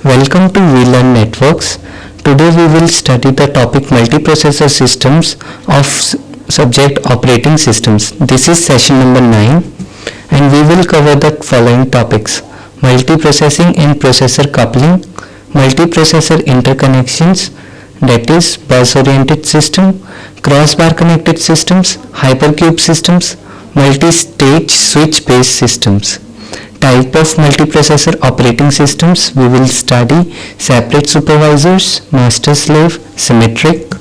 Welcome to VLearn Networks. Today we will study the topic multiprocessor systems of subject operating systems. This is session number 9 and we will cover the following topics: multiprocessing and processor coupling, multiprocessor interconnections, that is bus oriented system, crossbar connected systems, hypercube systems, multi-stage switch based systems. Type of multiprocessor operating systems: we will study separate supervisors, master slave, symmetric.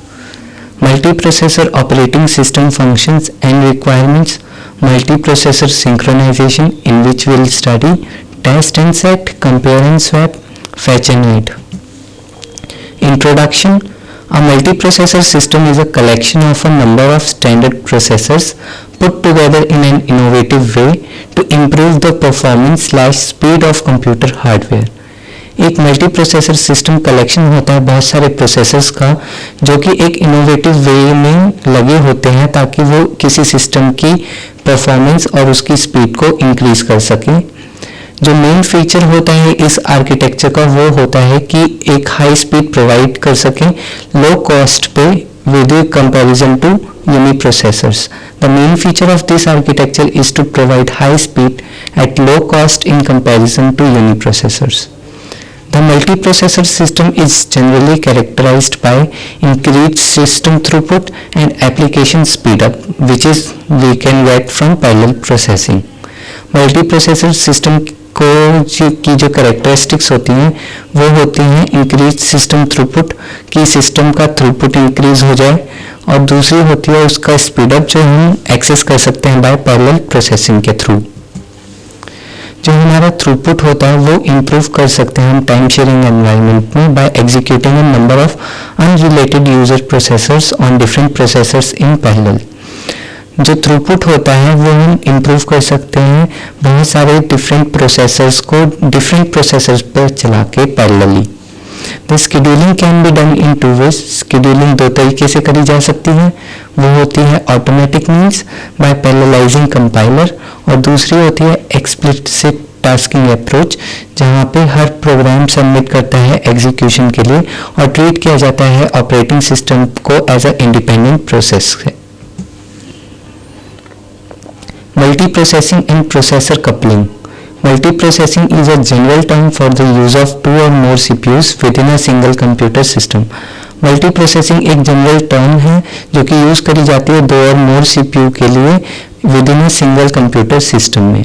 Multiprocessor operating system functions and requirements, multiprocessor synchronization, in which we will study test and set, compare and swap, fetch and read. Introduction. A multiprocessor system is a collection of a number of standard processors put together in an innovative way to improve the performance/speed of computer hardware. एक multiprocessor system collection होता है बहुत सारे processors का, जो कि एक innovative वे में लगे होते हैं ताकि वो किसी सिस्टम की परफॉर्मेंस और उसकी स्पीड को इंक्रीज कर सके। जो मेन फीचर होता है इस आर्किटेक्चर का वो होता है कि एक हाई स्पीड प्रोवाइड कर सके लो कॉस्ट पे with comparison to uniprocessors. The main feature of this architecture is to provide high speed at low cost in comparison to uniprocessors. The multiprocessor system is generally characterized by increased system throughput and application speed up, which is we can get from parallel processing. Multiprocessor system की जो characteristics होती हैं वो होती हैं increase system throughput, कि system का throughput increase हो जाए, और दूसरी होती है उसका स्पीड अप जो हम एक्सेस कर सकते हैं बाय पैरेलल प्रोसेसिंग के थ्रू। जो हमारा थ्रूपुट होता है वो इम्प्रूव कर सकते हैं हम टाइम शेयरिंग एनवायरनमेंट में by executing a number of unrelated user processors on different processors in parallel. जो थ्रूपुट होता है वो हम इम्प्रूव कर सकते हैं बहुत सारे डिफरेंट प्रोसेसर्स को डिफरेंट प्रोसेसर्स पर चला के parallelly. The scheduling can be done in two ways. Scheduling दो तरीके से करी जा सकती है, वो होती है ऑटोमेटिक मीन्स बाय पैरेललाइजिंग कंपाइलर, और दूसरी होती है एक्सप्लिसिट टास्किंग अप्रोच, जहाँ पे हर प्रोग्राम सबमिट करता है एग्जीक्यूशन के लिए और ट्रीट किया जाता है ऑपरेटिंग सिस्टम को एज अ इंडिपेंडेंट प्रोसेस है। Multiprocessing and processor coupling. Multiprocessing is a general term for the use of two or more CPUs within a single computer system. Multiprocessing एक general term है जो कि use करी जाती है दो और मोर CPU के लिए within a single computer system में।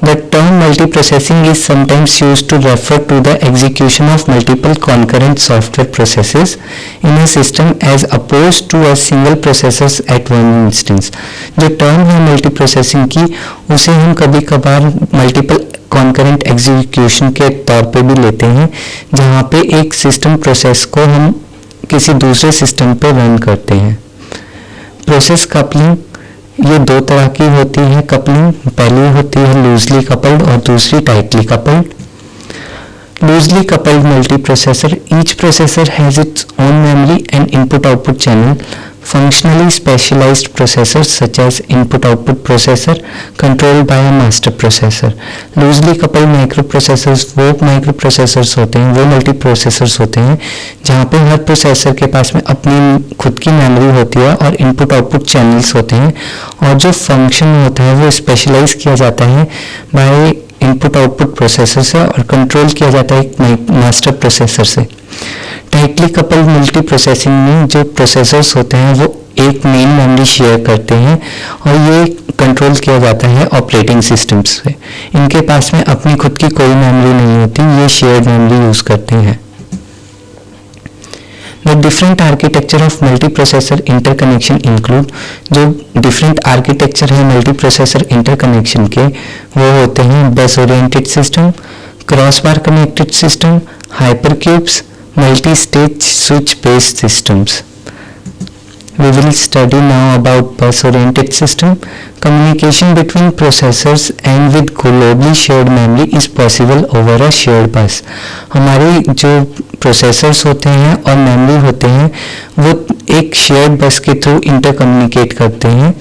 The term multiprocessing is sometimes used to refer to the execution of multiple concurrent software processes in a system as opposed to a single processors at one instance. जो term है multiprocessing की उसे हम कभी कभार multiple concurrent execution के तौर पे भी लेते हैं, जहाँ पे एक सिस्टम प्रोसेस को हम किसी दूसरे सिस्टम पे रन करते हैं। प्रोसेस कपलिंग ये दो तरह की होती है कपलिंग, पहली होती है लूजली कपल्ड और दूसरी tightly coupled. Loosely coupled multiprocessor, each processor has its own memory and input output channel. Functionally specialized processors such as input-output processor controlled by a master processor. Loosely coupled microprocessors वो microprocessors होते हैं, वो multiprocessors होते हैं जहाँ पे हर processor के पास में अपनी खुद की मेमोरी होती है और इनपुट-आउटपुट चैनल्स होते हैं, और जो फंक्शन होता है वो स्पेशलाइज किया जाता है बाय इनपुट-आउटपुट प्रोसेसर से और कंट्रोल किया जाता है एक मास्टर प्रोसेसर से। टाइटली कपल्ड मल्टी प्रोसेसिंग में जो प्रोसेसर्स होते हैं वो एक मेन मेमोरी शेयर करते हैं और ये कंट्रोल किया जाता है ऑपरेटिंग सिस्टम्स से। इनके पास में अपनी खुद की कोई मेमोरी नहीं होती, ये शेयर्ड मेमोरी यूज करते हैं। The different architecture of multiprocessor interconnection include, जो डिफरेंट आर्किटेक्चर है मल्टीप्रोसेसर इंटरकनेक्शन के वो होते हैं bus oriented system, crossbar connected system, hypercubes, multi-stage switch-based systems. We will study now about bus-oriented system. Communication between processors and with globally shared memory is possible over a shared bus. हमारे जो processors होते हैं और memory होते हैं वो एक shared bus के थ्रू इंटरकम्युनिकेट करते हैं,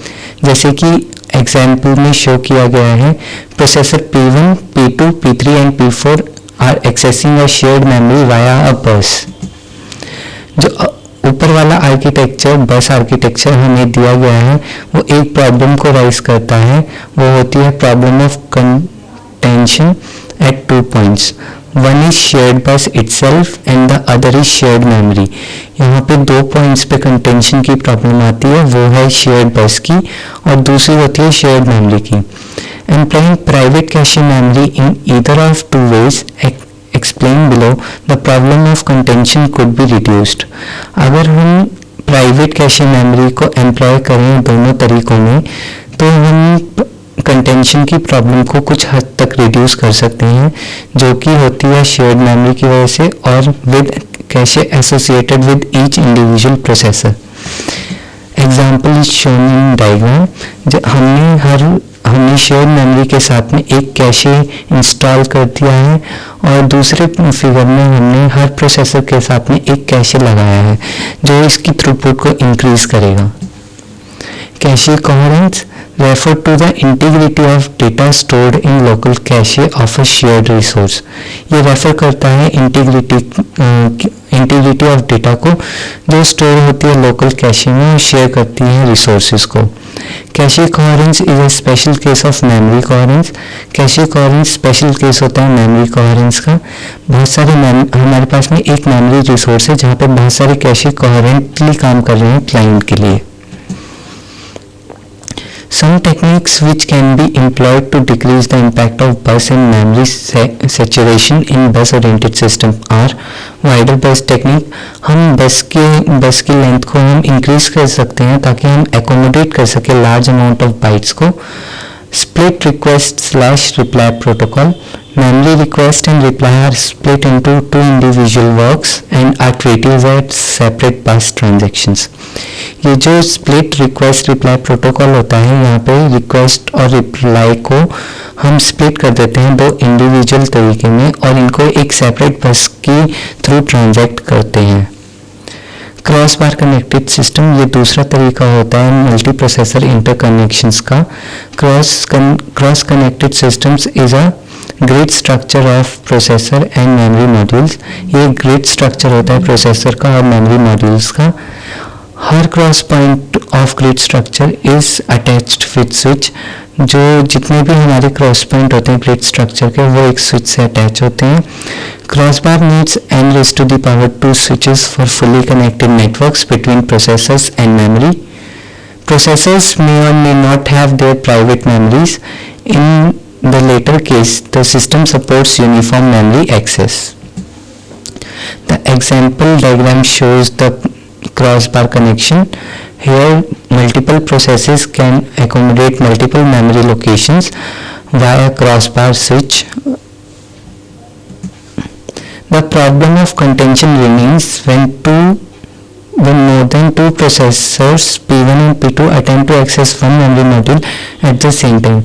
जैसे कि एग्जाम्पल में शो किया गया है। Processor P1, P2, P3 and P4 are accessing a shared memory via a bus. जो ऊपर वाला आर्किटेक्चर, बस आर्किटेक्चर हमें दिया गया है, वो एक प्रॉब्लम को राइज करता है, वो होती है problem of contention at 2 points. One is shared bus itself and the other is shared memory. यहाँ पे 2 points पे कंटेंशन की प्रॉब्लम आती है, वो है शेयर्ड बस की और दूसरी होती है शेयर्ड मेमोरी की. Employing private cache memory in either of two ways explained below, the problem of contention could be reduced. अगर हम प्राइवेट कैशे मेमोरी को एम्प्लॉय करें दोनों तरीकों में, तो हम कंटेंशन की प्रॉब्लम को कुछ हद तक रिड्यूस कर सकते हैं, जो कि होती है शेयर्ड मेमोरी की वजह से और with cache associated with each individual processor. Example is shown in diagram. हमने शेयर्ड मेमोरी के साथ में एक कैशे इंस्टॉल कर दिया है और दूसरे फिगर में हमने हर प्रोसेसर के साथ में एक कैशे लगाया है, जो इसकी थ्रूपुट को इंक्रीज करेगा. Cache coherence refer to the integrity of data stored in local cache of a shared resource. ये रेफर करता है इंटीग्रिटी ऑफ डेटा को जो स्टोर होती है लोकल कैशे में और शेयर करती है रिसोर्सेज को. Cache coherence is a special case of memory coherence. Cache coherence special case होता है मेमोरी कोहेरेंस का. बहुत सारे हमारे पास में एक मेमोरी रिसोर्स है जहाँ पे बहुत सारे कैशे कोहेरेंटली काम कर रहे हैं क्लाइंट के लिए. Some techniques which can be employed to decrease the impact of bus and memory saturation in bus-oriented system are wider bus technique. हम बस की लेंथ को हम इंक्रीज कर सकते हैं ताकि हम एकोमोडेट कर सके लार्ज अमाउंट ऑफ बाइट्स को. Split request / reply protocol. Memory request and reply are split into two individual works and are treated as separate bus transactions. ये जो split request reply protocol होता है, यहाँ पे request और reply को हम split कर देते हैं दो individual तरीके में और इनको एक separate bus की थ्रू transact करते हैं. क्रॉस बार कनेक्टेड सिस्टम, ये दूसरा तरीका होता है मल्टी प्रोसेसर इंटरकनेक्शंस का. Cross connected systems is a grid structure of processor and memory modules. ये ग्रिड स्ट्रक्चर होता है प्रोसेसर का और मेमोरी मॉड्यूल्स का. हर cross point of grid structure is attached with switch. जो जितने भी हमारे क्रॉस पॉइंट होते हैं ग्रिड स्ट्रक्चर के, वो एक स्विच से अटैच होते हैं. Crossbar needs n raised to the power 2 switches for fully connected networks between processors and memory. Processors may or may not have their private memories. In the latter case, the system supports uniform memory access. The example diagram shows the crossbar connection. Here, multiple processes can accommodate multiple memory locations via crossbar switch. The problem of contention remains when more than two processors P1 and P2 attempt to access one memory module at the same time.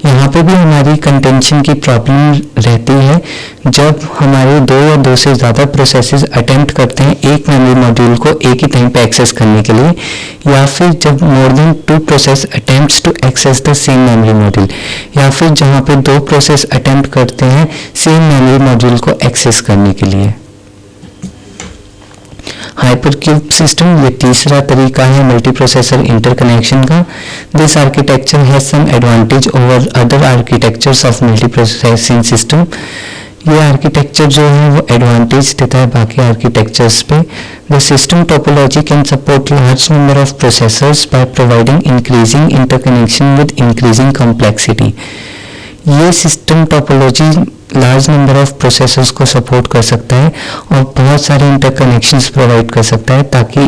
यहाँ पे भी हमारी contention की problem रहती है जब हमारे दो या दो से ज़्यादा प्रोसेसेस अटेम्प्ट करते हैं एक मेमोरी मॉड्यूल को एक ही टाइम पे एक्सेस करने के लिए, या फिर जब more than two process attempts to access the same memory module, या फिर जहाँ पे दो प्रोसेस अटेम्प्ट करते हैं सेम मेमोरी मॉड्यूल को एक्सेस करने के लिए. हाइपरक्यूब सिस्टम, ये तीसरा तरीका है मल्टी प्रोसेसर इंटरकनेक्शन का. This architecture has some advantage over other architectures of multi processing system. ये आर्किटेक्चर जो है वो एडवांटेज देता है बाकी आर्किटेक्चर्स पे. The system topology can support large number of processors by providing increasing interconnection with increasing complexity. ये system topology large number of processors को सपोर्ट कर सकता है और बहुत सारे इंटरकनेक्शंस प्रोवाइड कर सकता है ताकि,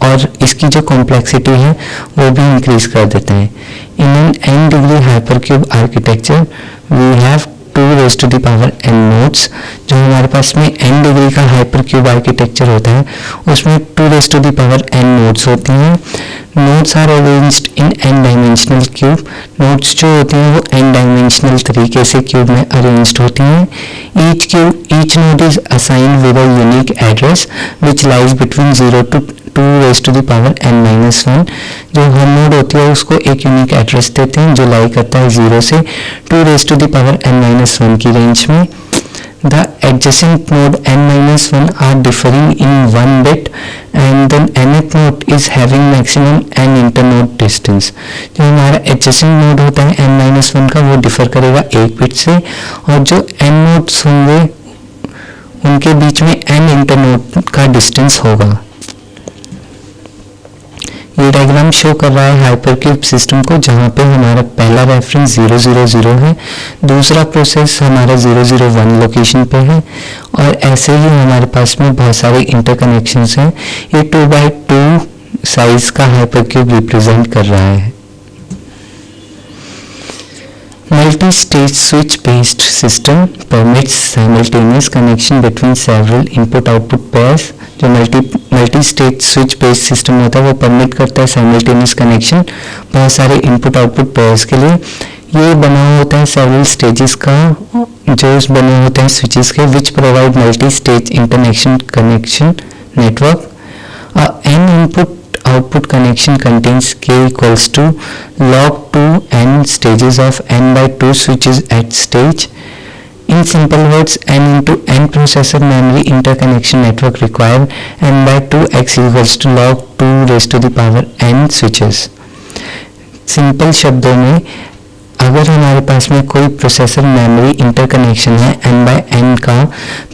और इसकी जो कॉम्प्लेक्सिटी है वो भी इंक्रीज कर देते हैं. In an n degree hypercube architecture we have 2 raised to the power n nodes. जो हमारे पास में n डिग्री का हाइपरक्यूब आर्किटेक्चर होता है उसमें 2 raised to the power n nodes होती हैं. Nodes are arranged in n dimensional cube. Nodes जो होती हैं वो n डायमेंशनल तरीके से क्यूब में अरेंज्ड होती हैं. Each node is assigned with a unique address which lies between 0 to 2 raised to the power n-1. जो हर नोड होती है उसको एक यूनिक एड्रेस देते हैं जो लाई करता है 0 से 2 raised to the power n-1 की रेंज में. the adjacent node n-1 are differing in 1 bit and then nth node is having maximum n internode distance. जो हमारा adjacent node होता है n-1 का वो differ करेगा 1 bit से, और जो n nodes होंगे उनके बीच में n इंटरनोड का डिस्टेंस होगा. ये डायग्राम शो कर रहा है हाइपरक्यूब सिस्टम को, जहाँ पे हमारा पहला रेफरेंस 000 है, दूसरा प्रोसेस हमारा 001 लोकेशन पे है, और ऐसे ही हमारे पास में बहुत सारे इंटरकनेक्शंस हैं. ये 2x2 साइज का हाइपरक्यूब रिप्रेजेंट कर रहा है. Multi-stage switch-based system permits simultaneous connection between several input-output pairs. जो मल्टी-स्टेज स्विच बेस्ड सिस्टम होता है वो परमिट करता है साइमल्टेनियस कनेक्शन बहुत सारे इनपुट-आउटपुट पेयर्स के लिए. ये बना होता है सेवरल स्टेजेस का, जो बने होते हैं स्विचेस के, which provide multi-stage interconnection connection network. N input-output connection contains k equals to log 2 n stages of n by 2 switches at stage. In simple words, n into n processor memory interconnection network required n by 2 x equals to log 2 raised to the power n switches. Simple शब्दों में अगर हमारे पास में कोई processor memory interconnection है n by n का,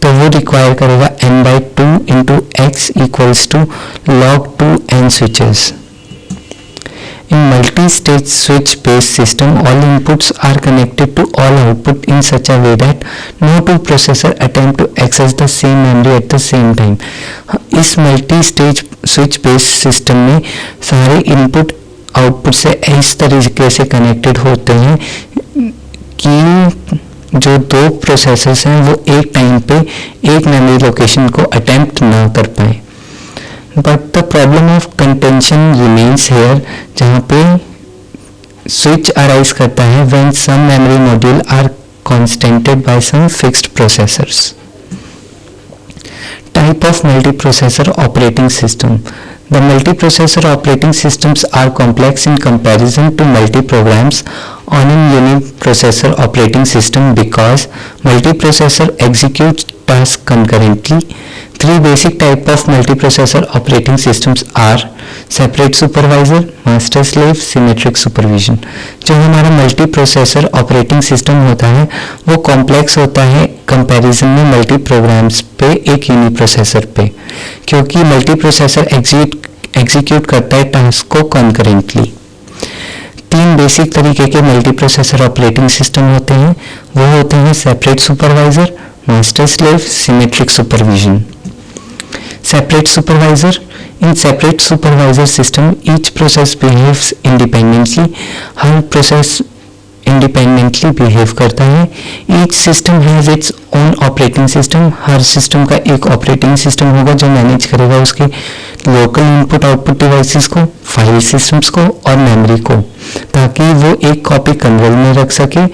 तो वो रिक्वायर करेगा n by 2 into x equals to log 2 n switches. In multi-stage switch-based system, all inputs are connected to all output in such a way that no two processor attempt to access the same memory at the same time. इस multi-stage switch-based system में सारे input output से इस तरीके से connected होते हैं कि जो दो processors हैं वो एक टाइम पे एक memory location को attempt ना कर पाए. But the problem of contention remains here, जहाँ पे switch arise करता है when some memory module are constrained by some fixed processors. Type of multiprocessor operating system. The multiprocessor operating systems are complex in comparison to multi-programs on a uniprocessor operating system because multiprocessor executes tasks concurrently. Three basic type of multiprocessor operating systems are separate supervisor, master slave, symmetric supervision. जो हमारा multiprocessor operating system होता है वो complex होता है comparison में multi programs पे एक uniprocessor पे, क्योंकि multiprocessor execute करता है task को concurrently. तीन बेसिक तरीके के मल्टीप्रोसेसर ऑपरेटिंग सिस्टम होते हैं, वो होते हैं separate supervisor, master slave, symmetric supervision. Separate supervisor. In separate supervisor system, each process behaves independently. Her process independently behave करता है. Each system has its own operating system. Her system का एक operating system होगा जो manage करेगा उसके local input output devices को, file systems को और memory को, ताकि वो एक copy control में रख सके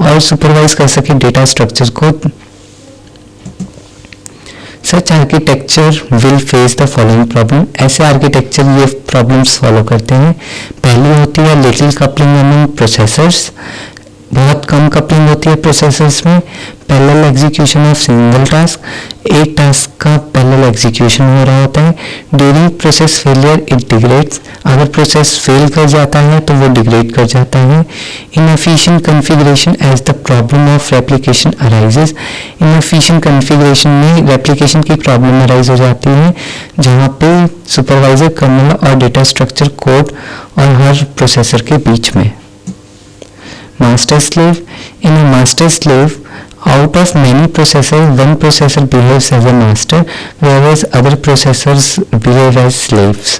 और supervise कर सके data structure को. Such architecture will face the following problem. ऐसे आर्किटेक्चर ये प्रॉब्लम्स फॉलो करते हैं. पहली होती है लिटिल कपलिंग अमंग प्रोसेसर्स. बहुत कम कपलिंग होती है प्रोसेसर्स में. Parallel execution of single task. एक टास्क का पैरेलल एग्जीक्यूशन हो रहा होता है. During process failure it degrades. अगर प्रोसेस फेल कर जाता है तो वो डिग्रेड कर जाता है. Inefficient configuration as the problem of replication arises. Inefficient configuration में रेप्लिकेशन की प्रॉब्लम अराइज हो जाती है, जहाँ पे सुपरवाइजर कर्नल और डेटा स्ट्रक्चर कोड और हर प्रोसेसर के बीच में. Master slave. In a master slave, out of many processors, one processor behaves as a master, whereas other processors behave as slaves.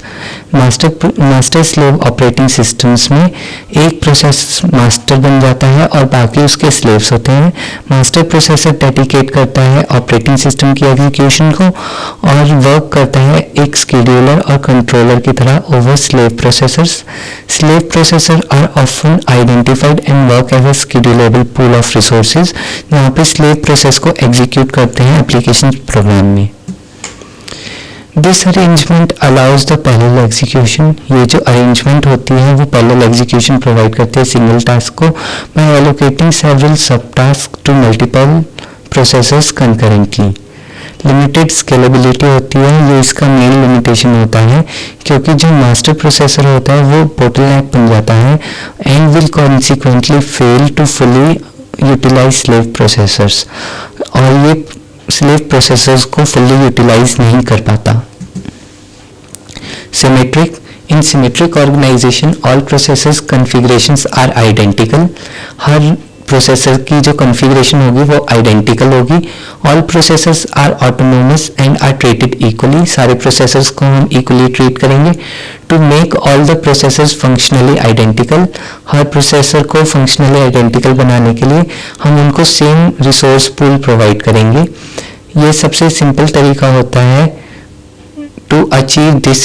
Master slave operating systems में एक process master बन जाता है और बाकी उसके स्लेव्स होते हैं. मास्टर प्रोसेसर डेडिकेट करता है ऑपरेटिंग सिस्टम की एग्जीक्यूशन को और वर्क करता है एक शेड्यूलर और कंट्रोलर की तरह over slave processors. Slave processor are often identified and work as a schedulable pool of resources, जहाँ पे स्लेव प्रोसेस को एग्जीक्यूट करते हैं एप्लीकेशन प्रोग्राम में. This arrangement allows the parallel execution. ये जो अरेंजमेंट होती है वो पैरेलल एग्जीक्यूशन प्रोवाइड करते हैं सिंगल टास्क को by allocating several sub task to multiple processors concurrently. Limited scalability होती है, ये इसका मेन लिमिटेशन होता है, क्योंकि जो मास्टर प्रोसेसर होता है वो बोटलनेक बन जाता है and will consequently fail to fully utilize slave processors, और ये स्लेव प्रोसेसर्स को फुली यूटिलाइज नहीं कर पाता. Symmetric. In symmetric organization, all processors configurations are identical. हर प्रोसेसर की जो कॉन्फ़िगरेशन होगी वो आइडेंटिकल होगी. All processors are autonomous and are treated equally. सारे प्रोसेसर्स को हम इक्वली ट्रीट करेंगे. To make all the processors functionally identical. हर प्रोसेसर को फंक्शनली आइडेंटिकल बनाने के लिए हम उनको सेम रिसोर्स पूल प्रोवाइड करेंगे. ये सबसे सिंपल तरीका होता है. To achieve this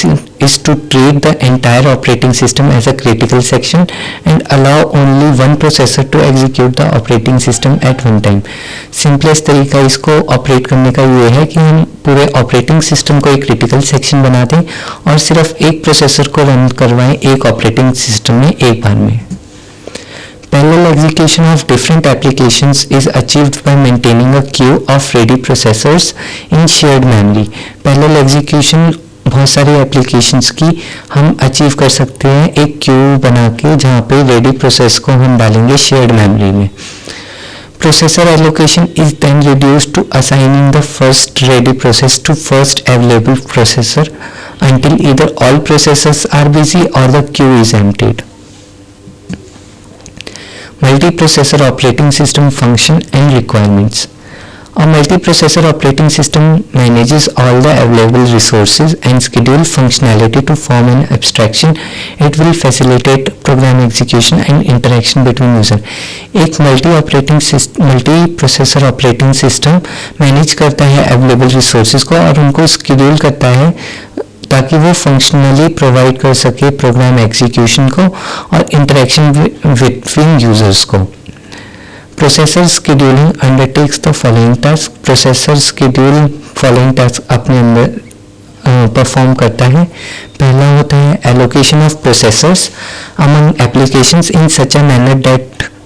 is to treat the entire operating system as a critical section and allow only one processor to execute the operating system at one time. Simplest तरीका इसको operate करने का ये है कि हम पूरे ऑपरेटिंग सिस्टम को एक क्रिटिकल सेक्शन बना दें और सिर्फ एक प्रोसेसर को रन करवाएं एक ऑपरेटिंग सिस्टम में एक बार में. Parallel execution of different applications is achieved by maintaining a queue of ready processors in shared memory. Parallel execution बहुत सारी applications की हम achieve कर सकते हैं एक queue बना के, जहाँ पे ready process को हम डालेंगे shared memory में. Processor allocation is then reduced to assigning the first ready process to first available processor until either all processors are busy or the queue is emptied. Multiprocessor operating system function and requirements. A multiprocessor operating system manages all the available resources and schedule functionality to form an abstraction. It will facilitate program execution and interaction between user. एक multiprocessor operating system manage करता है available resources को और उनको schedule करता है ताकि वो फंक्शनली प्रोवाइड कर सके प्रोग्राम एग्जीक्यूशन को और इंटरेक्शन बिटवीन यूजर्स को. Processor scheduling undertakes the following task. Processor schedule following task अपने अंदर परफॉर्म करता है. पहला होता है allocation of processors among applications in such a manner that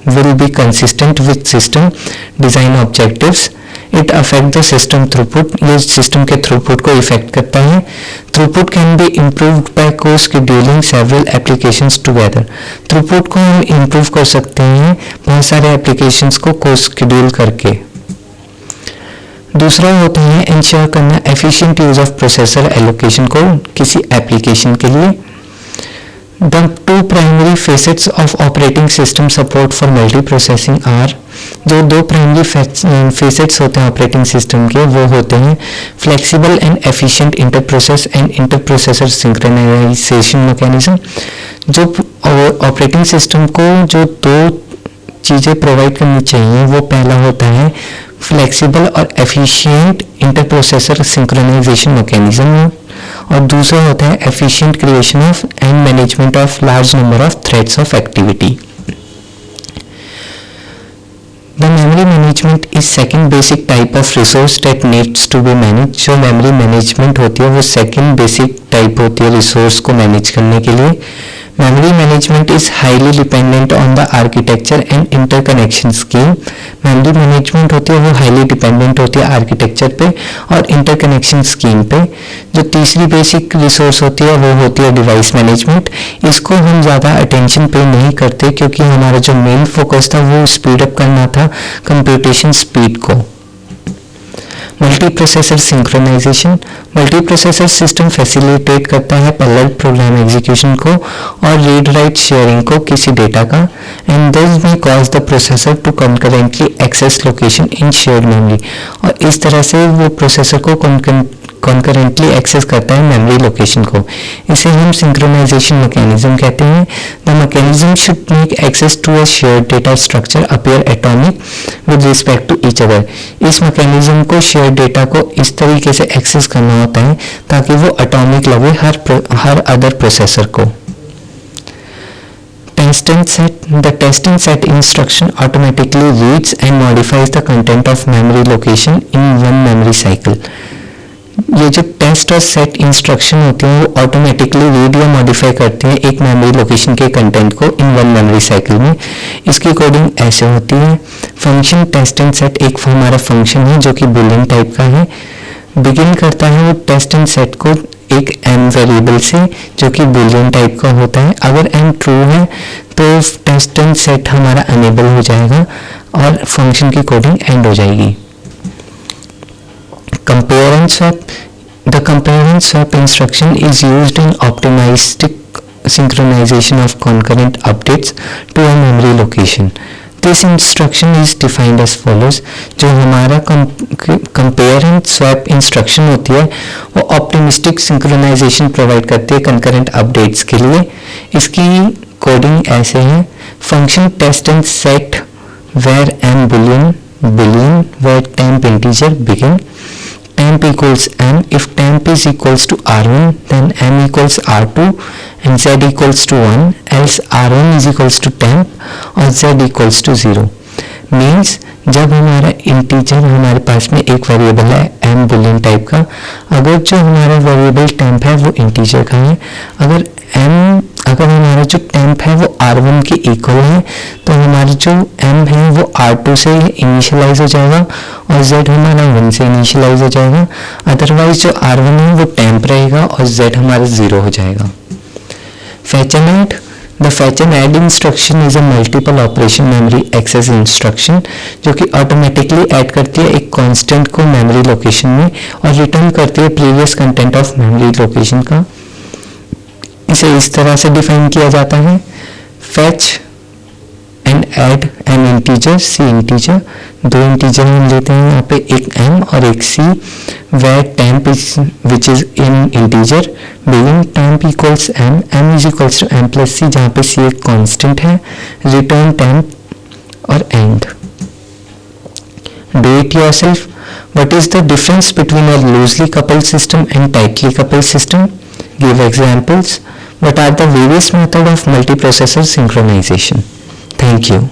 will be consistent with system design objectives. It affect the system throughput. ये system के throughput को इफेक्ट करता है. Throughput can be improved by co scheduling several applications together. Throughput को हम improve कर सकते हैं बहुत सारे एप्लीकेशंस को शेड्यूल करके. दूसरा होता है इंश्योर करना efficient use of processor allocation को किसी एप्लीकेशन के लिए. The two primary facets of operating system support for multiprocessing are. जो दो प्राइमरी फेसेट्स होते हैं ऑपरेटिंग सिस्टम के वो होते हैं flexible and efficient interprocess and interprocessor synchronization mechanism. जो ऑपरेटिंग सिस्टम को जो दो चीज़ें प्रोवाइड करनी चाहिए वो पहला होता है फ्लेक्सिबल और एफिशिएंट इंटरप्रोसेसर सिंक्रोनाइजेशन मैकेनिज्म और दूसरा होता है efficient creation of and management of large number of threads of activity. The memory management is second basic type of resource that needs to be managed. जो memory management होती है वो second basic type होती है resource को manage करने के लिए. Memory management is highly dependent on the architecture and interconnection scheme. Memory management होती है वो highly dependent होती है architecture पे और interconnection scheme पे. जो तीसरी basic resource होती है वो होती है device management. इसको हम ज़्यादा attention पे नहीं करते क्योंकि हमारा जो main focus था वो speed up करना था computation speed को. Multiprocessor synchronization. Multiprocessor system facilitate करता है पैरेलल प्रोग्राम एग्जीक्यूशन को और रीड राइट शेयरिंग को किसी डेटा का and this may cause the processor to concurrently access location in shared memory. और इस तरह से वो प्रोसेसर को कॉन्करेंटली एक्सेस करता है मेमोरी लोकेशन को. इसे हम सिंक्रोनाइजेशन मैकेनिज्म कहते हैं. The mechanism should make access to a shared data structure appear atomic with respect to each other. इस मैकेनिज्म को शेयर्ड डेटा को इस तरीके से एक्सेस करना होता है ताकि वो एटॉमिक लगे हर अदर प्रोसेसर को. Testing set. The testing set instruction automatically reads and modifies the content of memory location in one memory cycle. ये जो टेस्ट और सेट इंस्ट्रक्शन होते हैं वो ऑटोमेटिकली रीड या मॉडिफाई करते हैं एक मेमोरी लोकेशन के कंटेंट को इन वन मेमोरी साइकिल में। इसकी कोडिंग ऐसे होती है। फंक्शन टेस्ट एंड सेट एक हमारा फंक्शन है जो कि बुलियन टाइप का है। बिगिन करता है वो टेस्ट एंड सेट को एक m वेरिएबल से जो कि बुलियन टाइप का होता है। अगर m ट्रू है तो टेस्ट एंड सेट हमारा अनेबल हो जाएगा और फंक्शन की कोडिंग एंड हो जाएगी। Compare and swap. The compare and swap instruction is used in optimistic synchronization of concurrent updates to a memory location. This instruction is defined as follows. जो हमारा compare and swap instruction होती है वो optimistic synchronization provide करती है concurrent updates के लिए। इसकी कोडिंग ऐसे है। Function test and set where m boolean where temp integer begin temp equals m. If temp is equals to r1 then m equals r2 and z equals to 1 else r1 is equals to temp और z equals to 0। Means जब हमारा integer हमारे पास में एक variable है m Boolean type का, अगर जो हमारा वेरिएबल टेम्प है वो इंटीजर का है, अगर हमारा जो टेम्प है वो r1 के इक्वल है तो हमारा जो m है वो r2 से इनिशियलाइज हो जाएगा और z हमारा 1 से इनिशियलाइज हो जाएगा। अदरवाइज जो r1 है वो टेम्प रहेगा और z हमारा 0 हो जाएगा। Fetch and add. The fetch and add instruction is a multiple operation memory access instruction जो कि automatically add करती है एक constant को memory location में और return करती है previous content of memory location का। इसे इस तरह से define किया जाता है। fetch and add an integer c integer, दो integer हम लेते हैं यहाँ पे एक m और एक c where temp is which is in integer begin temp equals m is equals to m plus c जहाँ पे c एक constant है return temp और end। Do it yourself. What is the difference between a loosely coupled system and tightly coupled system? Give examples. What are the various methods of multiprocessor synchronization? Thank you.